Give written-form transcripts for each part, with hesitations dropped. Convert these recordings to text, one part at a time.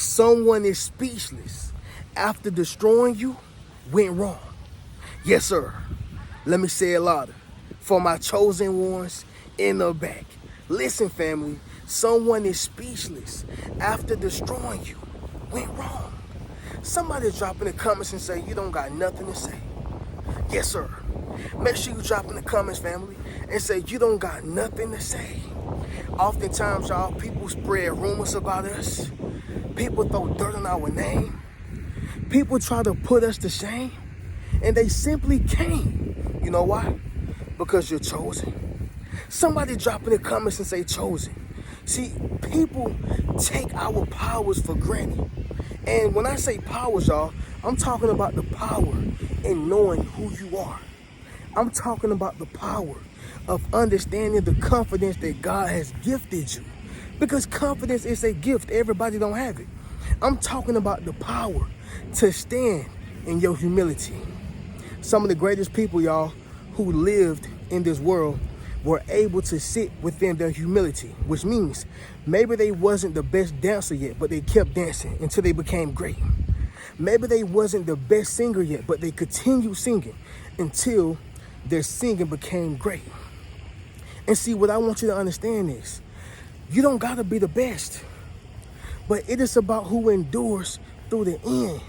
Someone is speechless after destroying you went wrong. Yes, sir. Let me say it louder. For my chosen ones in the back. Listen, family. Someone is speechless after destroying you went wrong. Somebody drop in the comments and say you don't got nothing to say. Yes, sir. Make sure you drop in the comments, family, and say you don't got nothing to say. Oftentimes, y'all, people spread rumors about us. People throw dirt on our name. People try to put us to shame, and they simply can't. You know why? Because you're chosen. Somebody drop in the comments and say chosen. See, people take our powers for granted. And when I say powers, y'all, I'm talking about the power in knowing who you are. I'm talking about the power of understanding the confidence that God has gifted you. Because confidence is a gift. Everybody don't have it. I'm talking about the power to stand in your humility. Some of the greatest people, y'all, who lived in this world were able to sit within their humility, which means maybe they wasn't the best dancer yet, but they kept dancing until they became great. Maybe they wasn't the best singer yet, but they continued singing until their singing became great. And see, what I want you to understand is, you don't gotta be the best, but it is about who endures through the end.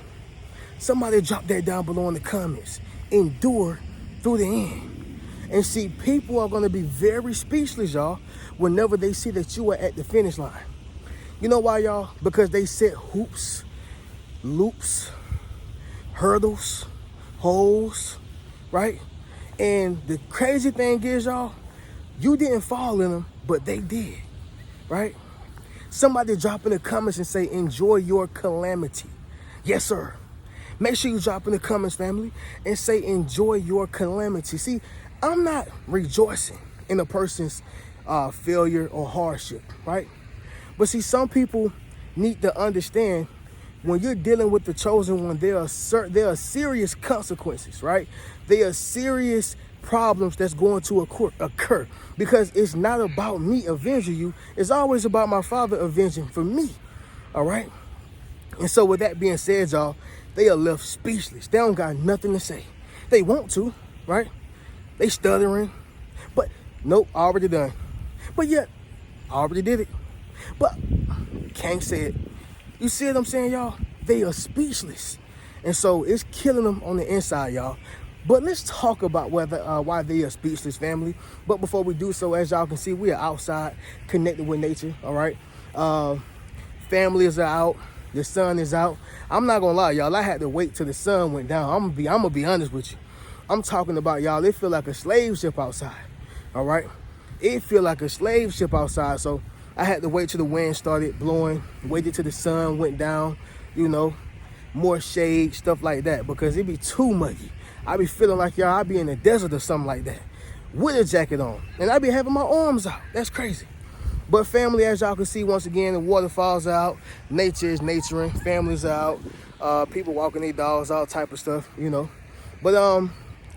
Somebody drop that down below in the comments. Endure through the end. And see, people are gonna be very speechless, y'all, whenever they see that you are at the finish line. You know why, y'all? Because they set hoops, loops, hurdles, holes, right? And the crazy thing is, y'all, you didn't fall in them, but they did, right? Somebody drop in the comments and say, enjoy your calamity. Yes, sir. Make sure you drop in the comments, family, and say, enjoy your calamity. See, I'm not rejoicing in a person's failure or hardship, right? But see, some people need to understand when you're dealing with the chosen one, there are serious consequences, right? There are serious problems that's going to occur because it's not about me avenging you. It's always about my Father avenging for me, all right? And so with that being said, y'all, they are left speechless. They don't got nothing to say. They want to, right? They stuttering, but nope, already done. But yet, I already did it. But can't say it. You see what I'm saying, y'all? They are speechless. And so it's killing them on the inside, y'all. But let's talk about why they are speechless, family. But before we do so, as y'all can see, we are outside, connected with nature, all right? Families are out. The sun is out. I'm not gonna lie, y'all. I had to wait till the sun went down. I'm gonna be honest with you. I'm talking about, y'all, it feel like a slave ship outside, all right? It feel like a slave ship outside, so I had to wait till the wind started blowing, waited till the sun went down, you know, more shade, stuff like that, because it be too muggy. I be feeling like, y'all, I be in the desert or something like that with a jacket on, and I be having my arms out. That's crazy. But family, as y'all can see, once again, the waterfalls out, nature is naturing, families are out, people walking their dogs, all type of stuff, you know. But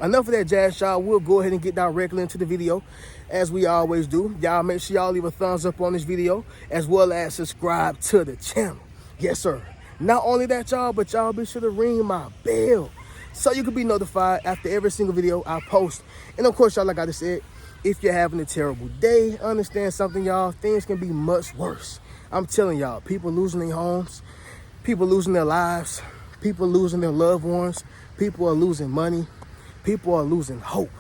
enough of that jazz, y'all. We'll go ahead and get directly into the video, as we always do. Y'all make sure y'all leave a thumbs up on this video, as well as subscribe to the channel. Yes, sir. Not only that, y'all, but y'all be sure to ring my bell so you can be notified after every single video I post. And of course, y'all, like I just said, if you're having a terrible day, understand something, y'all, things can be much worse. I'm telling y'all, people losing their homes, people losing their lives, people losing their loved ones, people are losing money, people are losing hope,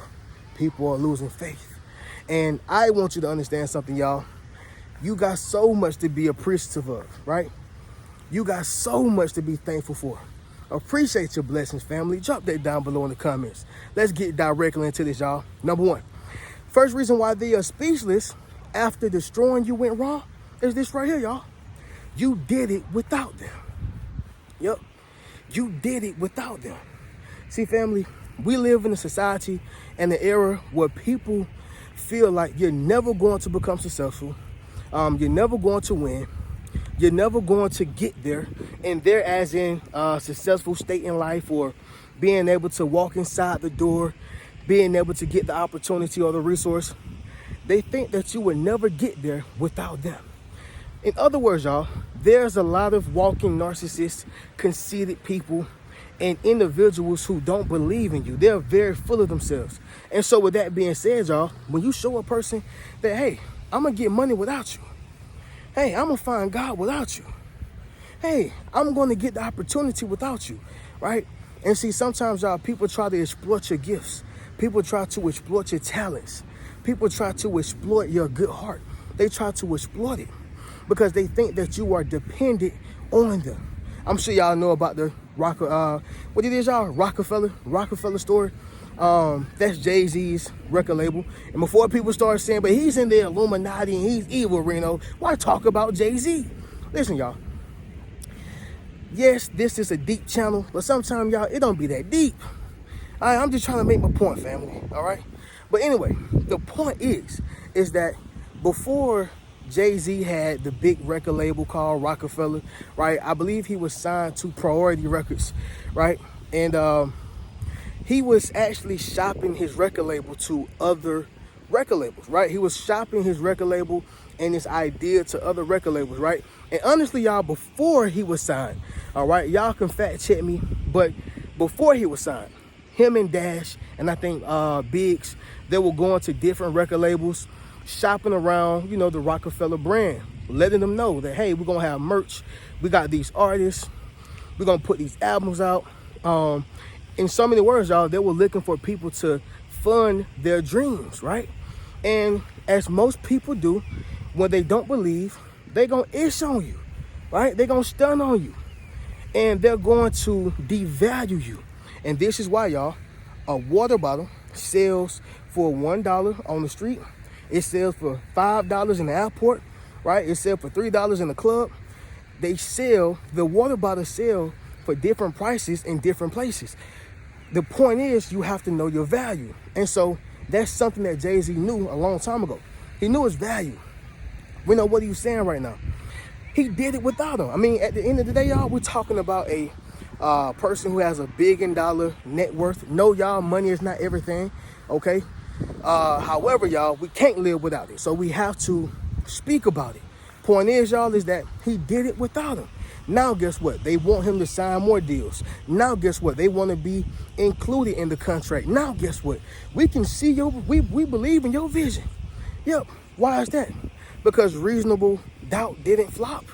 people are losing faith. And I want you to understand something, y'all. You got so much to be appreciative of, right? You got so much to be thankful for. Appreciate your blessings, family. Drop that down below in the comments. Let's get directly into this, y'all. Number one, first reason why they are speechless after destroying you went wrong is this right here, y'all. You did it without them. Yep. You did it without them. See, family, we live in a society and an era where people feel like you're never going to become successful. You're never going to win. You're never going to get there. And there as in a successful state in life, or being able to walk inside the door, being able to get the opportunity or the resource. They think that you will never get there without them. In other words, y'all, there's a lot of walking narcissists, conceited people, and individuals who don't believe in you. They're very full of themselves. And so with that being said, y'all, when you show a person that, hey, I'm going to get money without you. Hey, I'm going to find God without you. Hey, I'm going to get the opportunity without you, right? And see, sometimes, y'all, people try to exploit your gifts. People try to exploit your talents. People try to exploit your good heart. They try to exploit it because they think that you are dependent on them. I'm sure y'all know about the what it is, y'all? Rockefeller story. That's Jay-Z's record label. And before people start saying, but he's in the Illuminati and he's evil, Reno, why talk about Jay-Z? Listen, y'all. Yes, this is a deep channel, but sometimes, y'all, it don't be that deep. I'm just trying to make my point, family, all right? But anyway, the point is that before Jay-Z had the big record label called Rockefeller, right? I believe he was signed to Priority Records, right? And he was actually shopping his record label to other record labels, right? He was shopping his record label and his idea to other record labels, right? And honestly, y'all, before he was signed, all right, y'all can fact check me, but before he was signed, him and Dash, and I think Biggs, they were going to different record labels, shopping around, you know, the Rockefeller brand, letting them know that, hey, we're going to have merch. We got these artists. We're going to put these albums out. In so many words, y'all, they were looking for people to fund their dreams, right? And as most people do, when they don't believe, they're going to ish on you, right? They're going to stun on you. And they're going to devalue you. And this is why, y'all, a water bottle sells for $1 on the street. It sells for $5 in the airport, right? It sells for $3 in the club. The water bottles sell for different prices in different places. The point is, you have to know your value. And so that's something that Jay-Z knew a long time ago. He knew his value. We know what he was saying right now. He did it without him. I mean, at the end of the day, y'all, we're talking about a person who has $1 billion net worth. No, y'all, money is not everything, okay? However, y'all, we can't live without it. So we have to speak about it. Point is, y'all, is that he did it without him. Now, guess what? They want him to sign more deals. Now, guess what? They want to be included in the contract. Now, guess what? We can see we believe in your vision. Yep. Why is that? Because Reasonable Doubt didn't flop.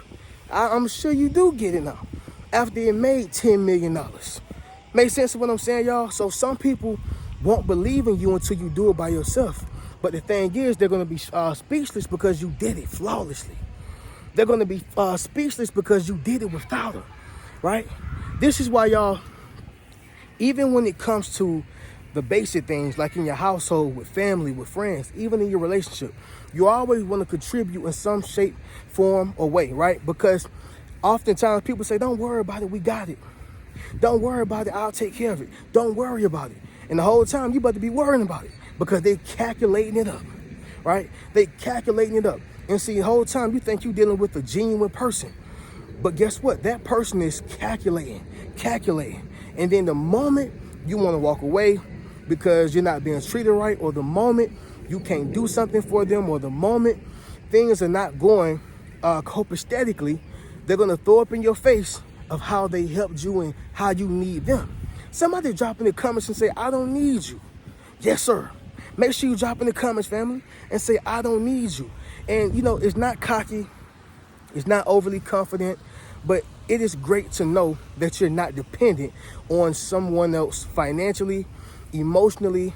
I'm sure you do get it now. After it made $10 million. Make sense of what I'm saying, y'all? So some people won't believe in you until you do it by yourself. But the thing is, they're going to be speechless because you did it flawlessly. They're going to be speechless because you did it without them, right? This is why, y'all, even when it comes to the basic things, like in your household, with family, with friends, even in your relationship, you always want to contribute in some shape, form, or way, right? Because oftentimes people say, don't worry about it, we got it. Don't worry about it, I'll take care of it. Don't worry about it. And the whole time, you better be worrying about it because they're calculating it up, right? They calculating it up. And see, the whole time you think you're dealing with a genuine person. But guess what? That person is calculating. And then the moment you want to walk away because you're not being treated right, or the moment you can't do something for them, or the moment things are not going copacetically, they're going to throw up in your face of how they helped you and how you need them. Somebody drop in the comments and say, I don't need you. Yes, sir. Make sure you drop in the comments, family, and say, I don't need you. And, you know, it's not cocky. It's not overly confident. But it is great to know that you're not dependent on someone else financially, emotionally,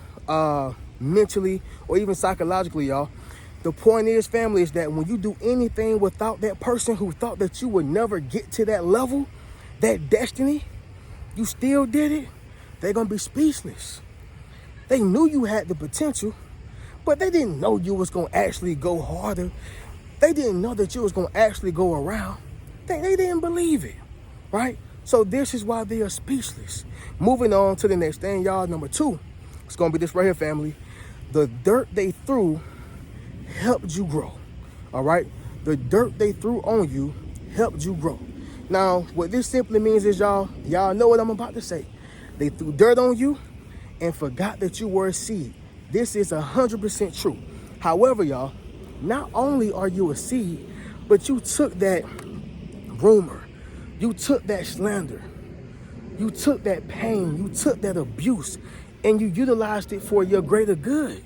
mentally, or even psychologically, y'all. The point is, family, is that when you do anything without that person who thought that you would never get to that level, that destiny, you still did it, they're going to be speechless. They knew you had the potential, but they didn't know you was going to actually go harder. They didn't know that you was going to actually go around. They didn't believe it, right? So this is why they are speechless. Moving on to the next thing, y'all, number 2. It's going to be this right here, family. The dirt they threw helped you grow, all right? The dirt they threw on you helped you grow. Now, what this simply means is, y'all know what I'm about to say. They threw dirt on you and forgot that you were a seed. This is 100% true. However, y'all, not only are you a seed, But you took that rumor, you took that slander, you took that pain, you took that abuse, and you utilized it for your greater good.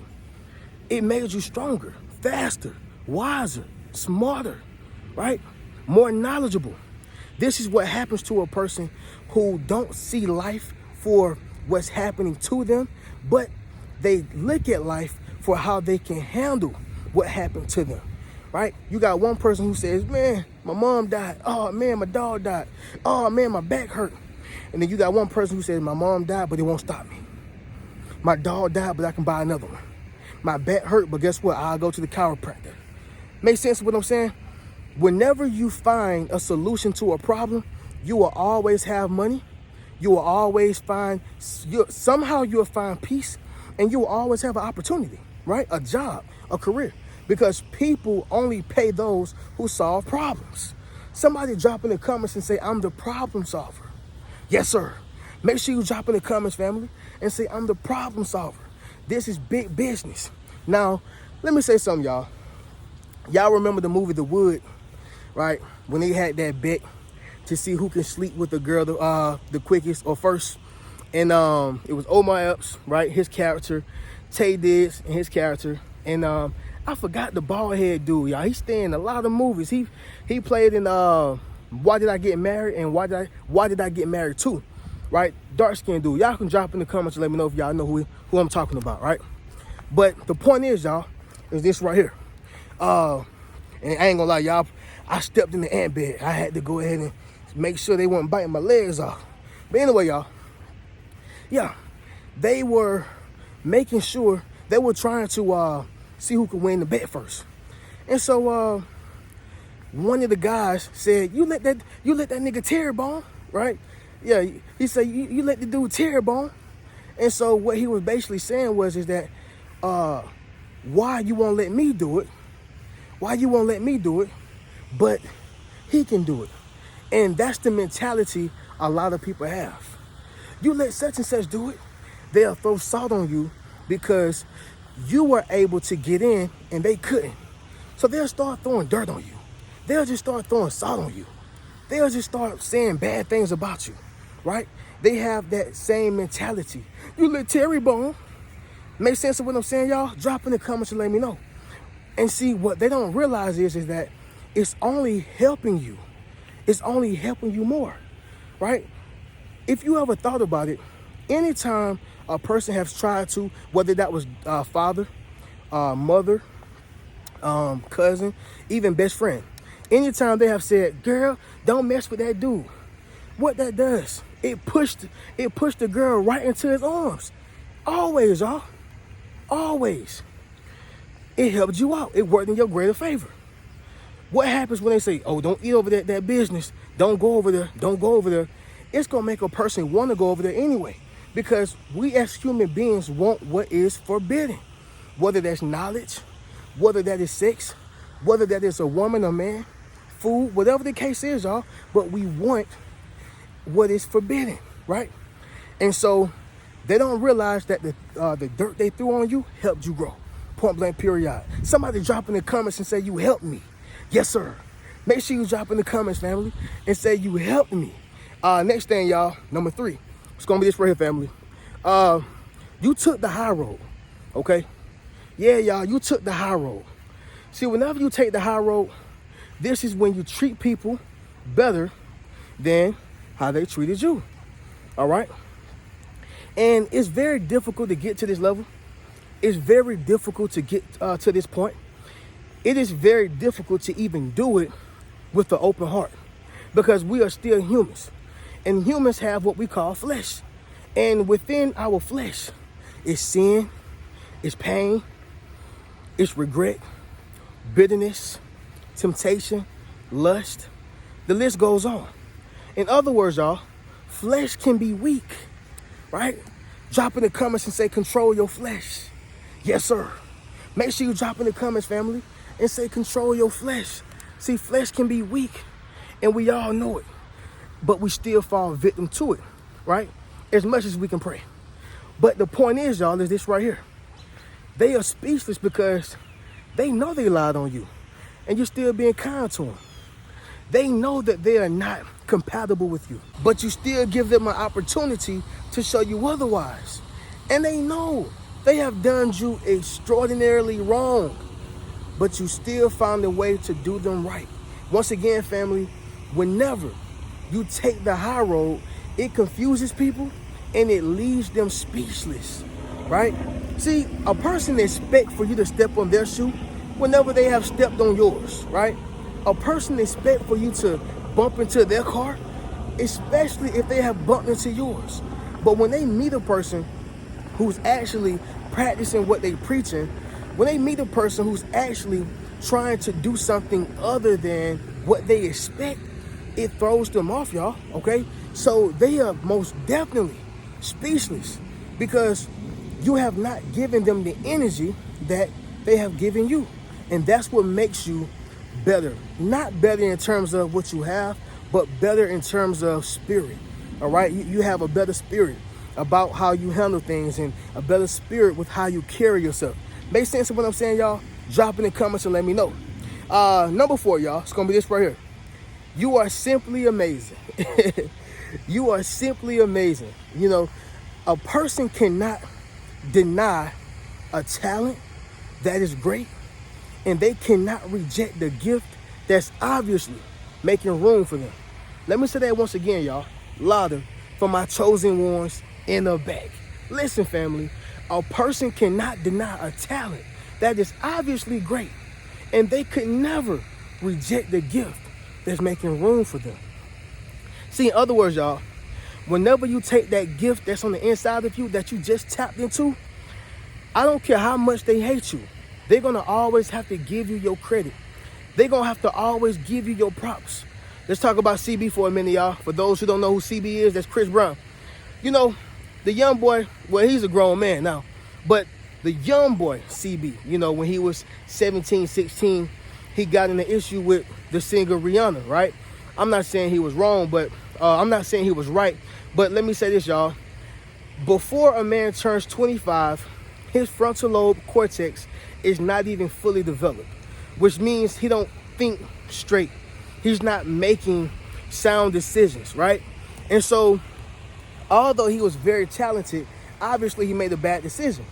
It made you stronger, faster, wiser, smarter, right? More knowledgeable. This is what happens to a person who don't see life for what's happening to them, but they look at life for how they can handle what happened to them, right? You got one person who says, man, my mom died. Oh, man, my dog died. Oh, man, my back hurt. And then you got one person who says, my mom died, but it won't stop me. My dog died, but I can buy another one. My back hurt, but guess what? I'll go to the chiropractor. Make sense of what I'm saying? Whenever you find a solution to a problem, you will always have money. You will always find, somehow you'll find peace, and you will always have an opportunity, right? A job, a career, because people only pay those who solve problems. Somebody drop in the comments and say, I'm the problem solver. Yes, sir. Make sure you drop in the comments, family, and say, I'm the problem solver. This is big business. Now, let me say something, y'all. Y'all remember the movie The Wood, right? When they had that bet to see who can sleep with the girl the quickest or first. And it was Omar Epps, right? His character, Tay Diggs and his character. And I forgot the bald head dude, y'all. He stayed in a lot of movies. He played in Why Did I Get Married and Why Did I Get Married Too, right? Dark skinned dude. Y'all can drop in the comments and let me know if y'all know who I'm talking about, right? But the point is, y'all, is this right here. And I ain't gonna lie, y'all, I stepped in the ant bed. I had to go ahead and make sure they weren't biting my legs off. But anyway, y'all, yeah, they were making sure, they were trying to see who could win the bet first. And so one of the guys said, you let that nigga tear bone, right? Yeah, he said, you let the dude tear bone. And so what he was basically saying is that why you won't let me do it? Why you won't let me do it, but he can do it? And that's the mentality a lot of people have. You let such and such do it, they'll throw salt on you because you were able to get in and they couldn't. So they'll start throwing dirt on you. They'll just start throwing salt on you. They'll just start saying bad things about you, right? They have that same mentality. You let Terry bone. Make sense of what I'm saying, y'all? Drop in the comments and let me know. And see, what they don't realize is that it's only helping you. It's only helping you more, right? If you ever thought about it, anytime a person has tried to, whether that was father, mother, cousin, even best friend, anytime they have said, girl, don't mess with that dude, what that does, it pushed the girl right into his arms. Always, y'all. Always. It helped you out. It worked in your greater favor. What happens when they say, oh, don't eat over that business. Don't go over there. Don't go over there. It's going to make a person want to go over there anyway. Because we as human beings want what is forbidden. Whether that's knowledge, whether that is sex, whether that is a woman or man, food, whatever the case is, y'all. But we want what is forbidden, right? And so they don't realize that the dirt they threw on you helped you grow. Point blank, period. Somebody drop in the comments and say, you helped me. Yes, sir. Make sure you drop in the comments, family, and say you helped me. Next thing, y'all, number 3. It's going to be this right here, family. You took the high road, okay? Yeah, y'all, you took the high road. See, whenever you take the high road, this is when you treat people better than how they treated you, all right? And it's very difficult to get to this level. It's very difficult to get to this point. It is very difficult to even do it with an open heart because we are still humans. And humans have what we call flesh. And within our flesh is sin, is pain, is regret, bitterness, temptation, lust. The list goes on. In other words, y'all, flesh can be weak, right? Drop in the comments and say, control your flesh. Yes, sir. Make sure you drop in the comments, family, and say, control your flesh. See, flesh can be weak, and we all know it, but we still fall victim to it, right? As much as we can pray. But the point is, y'all, is this right here. They are speechless because they know they lied on you. and you're still being kind to them. They know that they are not compatible with you, but you still give them an opportunity to show you otherwise. And they know they have done you extraordinarily wrong, but you still found a way to do them right. Once again, family, whenever you take the high road, it confuses people and it leaves them speechless, right? See, a person expects for you to step on their shoe whenever they have stepped on yours, right? A person expects for you to bump into their car, especially if they have bumped into yours. But when they meet a person who's actually practicing what they preaching, when they meet a person who's actually trying to do something other than what they expect, it throws them off, y'all, okay? So they are most definitely speechless because you have not given them the energy that they have given you. And that's what makes you better. Not better in terms of what you have, but better in terms of spirit, all right? You have a better spirit about how you handle things and a better spirit with how you carry yourself. Make sense of what I'm saying, y'all? Drop in the comments and let me know. Number 4, y'all, it's going to be this right here. You are simply amazing. You are simply amazing. You know, a person cannot deny a talent that is great, and they cannot reject the gift that's obviously making room for them. Let me say that once again, y'all, louder for my chosen ones in the back. Listen, family, a person cannot deny a talent that is obviously great, and they could never reject the gift that's making room for them. See, in other words, y'all, whenever you take that gift that's on the inside of you that you just tapped into, I don't care how much they hate you, they're going to always have to give you your credit. They're going to have to always give you your props. Let's talk about CB for a minute, y'all. For those who don't know who CB is, that's Chris Brown. You know, the young boy, well, he's a grown man now, but the young boy, CB, you know, when he was 17, 16, he got in an issue with the singer Rihanna, right? I'm not saying he was wrong, but I'm not saying he was right. But let me say this, y'all. Before a man turns 25, his frontal lobe cortex is not even fully developed, which means he don't think straight. He's not making sound decisions, right? And so, although he was very talented, obviously he made a bad decision.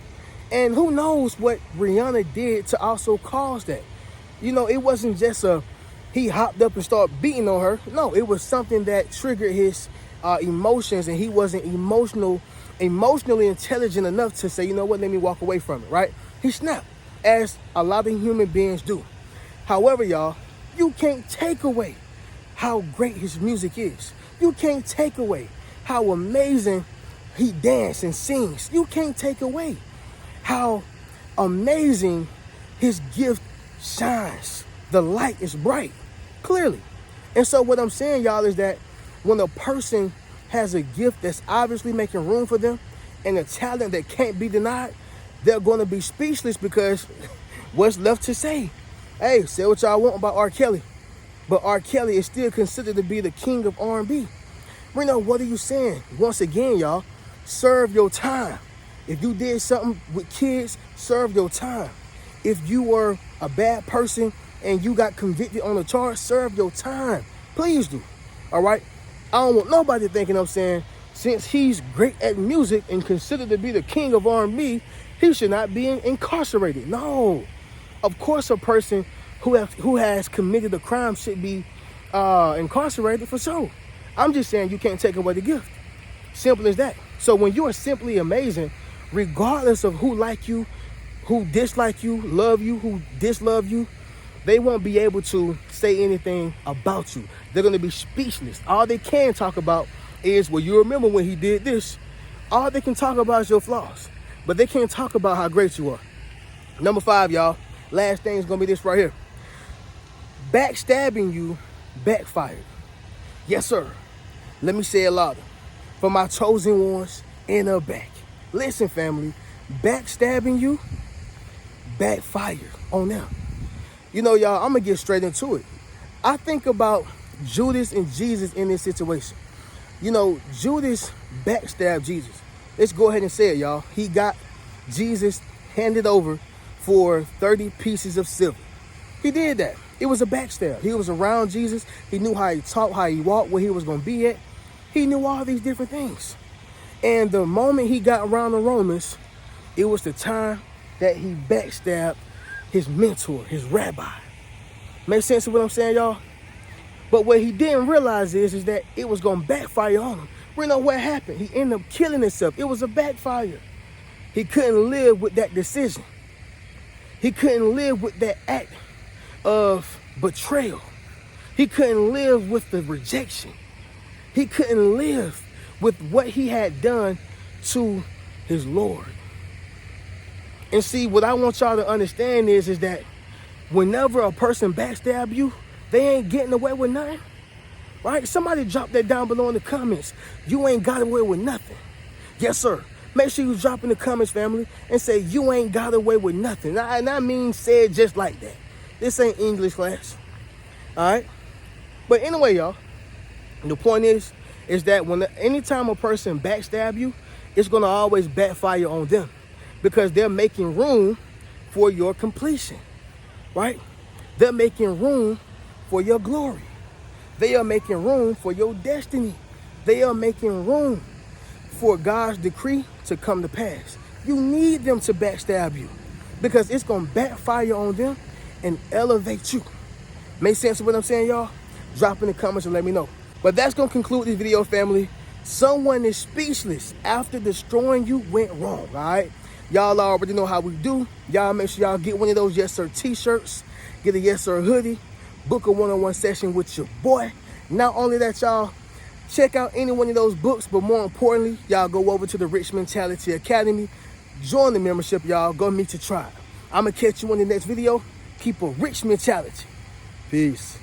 And who knows what Rihanna did to also cause that. You know, it wasn't just he hopped up and started beating on her. No, it was something that triggered his emotions, and he wasn't emotionally intelligent enough to say, you know what, let me walk away from it, right? He snapped, as a lot of human beings do. However, y'all, you can't take away how great his music is. You can't take away how amazing he dances and sings. You can't take away how amazing his gift shines. The light is bright, clearly. And so what I'm saying, y'all, is that when a person has a gift that's obviously making room for them and a talent that can't be denied, they're going to be speechless because what's left to say? Hey, say what y'all want about R. Kelly, but R. Kelly is still considered to be the king of R&B. Reno, what are you saying? Once again, y'all, serve your time. If you did something with kids, serve your time. If you were a bad person and you got convicted on a charge, serve your time. Please do. All right? I don't want nobody thinking I'm saying since he's great at music and considered to be the king of R&B, he should not be incarcerated. No. Of course, a person who has committed a crime should be incarcerated for sure. I'm just saying you can't take away the gift. Simple as that. So when you are simply amazing, regardless of who like you, who dislike you, love you, who dislove you, they won't be able to say anything about you. They're going to be speechless. All they can talk about is, well, you remember when he did this. All they can talk about is your flaws, but they can't talk about how great you are. Number 5, y'all. Last thing is going to be this right here. Backstabbing you backfired. Yes, sir. Let me say it louder. For my chosen ones in the back. Listen, family. Backstabbing you backfired on them. You know, y'all, I'm going to get straight into it. I think about Judas and Jesus in this situation. You know, Judas backstabbed Jesus. Let's go ahead and say it, y'all. He got Jesus handed over for 30 pieces of silver. He did that. It was a backstab. He was around Jesus. He knew how he talked, how he walked, where he was going to be at. He knew all these different things. And the moment he got around the Romans, it was the time that he backstabbed his mentor, his rabbi. Make sense of what I'm saying, y'all? But what he didn't realize is that it was going to backfire on him. We know what happened. He ended up killing himself. It was a backfire. He couldn't live with that decision. He couldn't live with that act of betrayal. He couldn't live with the rejection. He couldn't live with what he had done to his Lord. And see, what I want y'all to understand is that whenever a person backstab you, they ain't getting away with nothing. Right? Somebody drop that down below in the comments. You ain't got away with nothing. Yes, sir. Make sure you drop in the comments, family, and say you ain't got away with nothing. And I mean say it just like that. This ain't English class. All right? But anyway, y'all, the point is that anytime a person backstab you, it's going to always backfire on them because they're making room for your completion. Right? They're making room for your glory. They are making room for your destiny. They are making room for God's decree to come to pass. You need them to backstab you because it's going to backfire on them and elevate you. Make sense of what I'm saying, y'all? Drop in the comments and let me know. But that's going to conclude this video, family. Someone is speechless after destroying you went wrong, all right? Y'all already know how we do. Y'all make sure y'all get one of those Yes Sir t-shirts. Get a Yes Sir hoodie. Book a one-on-one session with your boy. Not only that, y'all, check out any one of those books, but more importantly, y'all go over to the Rich Mentality Academy. Join the membership, y'all. Go meet your tribe. I'm going to catch you in the next video. Keep a rich mentality. Peace.